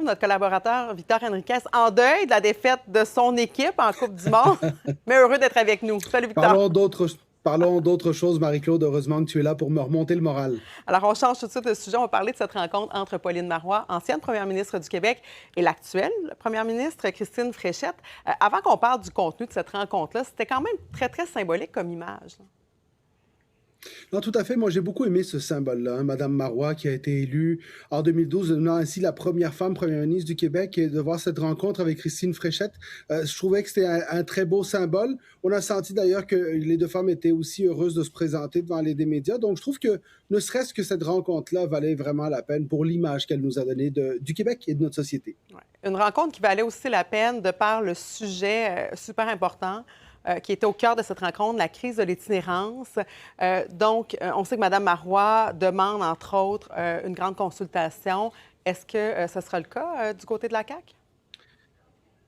notre collaborateur Victor Henriquez, en deuil de la défaite de son équipe en Coupe du Monde, mais heureux d'être avec nous. Salut Victor. Parlons d'autres choses, Marie-Claude. Heureusement que tu es là pour me remonter le moral. Alors, on change tout de suite de sujet. On va parler de cette rencontre entre Pauline Marois, ancienne première ministre du Québec, et l'actuelle première ministre, Christine Fréchette. Avant qu'on parle du contenu de cette rencontre-là, c'était quand même très, très symbolique comme image. Non, tout à fait. Moi, j'ai beaucoup aimé ce symbole-là. Madame Marois, qui a été élue en 2012, devenant ainsi la première femme première ministre du Québec, et de voir cette rencontre avec Christine Fréchette, je trouvais que c'était un très beau symbole. On a senti d'ailleurs que les deux femmes étaient aussi heureuses de se présenter devant les médias. Donc, je trouve que ne serait-ce que cette rencontre-là valait vraiment la peine pour l'image qu'elle nous a donnée du Québec et de notre société. Ouais. Une rencontre qui valait aussi la peine de par le sujet super important qui était au cœur de cette rencontre, la crise de l'itinérance. On sait que Mme Marois demande, entre autres, une grande consultation. Est-ce que ce sera le cas du côté de la CAQ?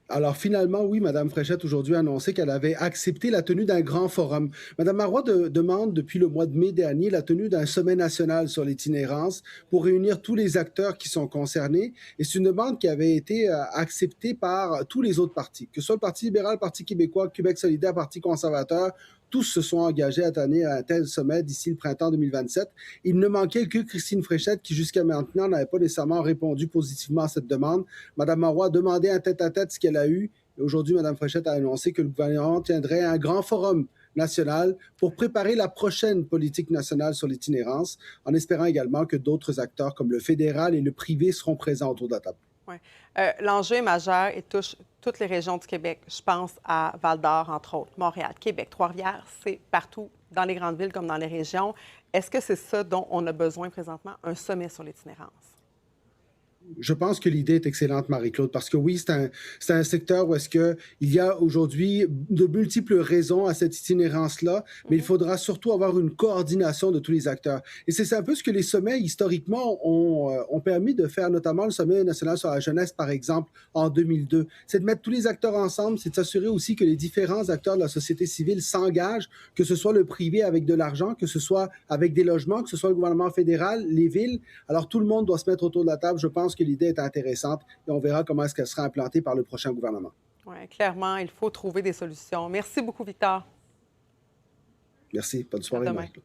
Alors finalement, oui, Mme Fréchette aujourd'hui a annoncé qu'elle avait accepté la tenue d'un grand forum. Mme Marois demande depuis le mois de mai dernier la tenue d'un sommet national sur l'itinérance pour réunir tous les acteurs qui sont concernés. Et c'est une demande qui avait été acceptée par tous les autres partis, que ce soit le Parti libéral, le Parti québécois, Québec solidaire, Parti conservateur. Tous se sont engagés à tenir un tel sommet d'ici le printemps 2027. Il ne manquait que Christine Fréchette qui, jusqu'à maintenant, n'avait pas nécessairement répondu positivement à cette demande. Mme Marois a demandé un tête-à-tête ce qu'elle a eu. Et aujourd'hui, Mme Fréchette a annoncé que le gouvernement tiendrait un grand forum national pour préparer la prochaine politique nationale sur l'itinérance, en espérant également que d'autres acteurs comme le fédéral et le privé seront présents autour de la table. Ouais. L'enjeu est majeur et touche toutes les régions du Québec. Je pense à Val-d'Or, entre autres, Montréal, Québec, Trois-Rivières, c'est partout, dans les grandes villes comme dans les régions. Est-ce que c'est ça dont on a besoin présentement, un sommet sur l'itinérance? Je pense que l'idée est excellente, Marie-Claude, parce que oui, c'est un secteur où est-ce qu'il y a aujourd'hui de multiples raisons à cette itinérance-là, mais il faudra surtout avoir une coordination de tous les acteurs. Et c'est un peu ce que les sommets, historiquement, ont permis de faire, notamment le Sommet national sur la jeunesse, par exemple, en 2002. C'est de mettre tous les acteurs ensemble, c'est de s'assurer aussi que les différents acteurs de la société civile s'engagent, que ce soit le privé avec de l'argent, que ce soit avec des logements, que ce soit le gouvernement fédéral, les villes. Alors, tout le monde doit se mettre autour de la table. Je pense que l'idée est intéressante et on verra comment est-ce qu'elle sera implantée par le prochain gouvernement. Oui, clairement, il faut trouver des solutions. Merci beaucoup, Victor. Merci. Bonne soirée, Marie-Claude.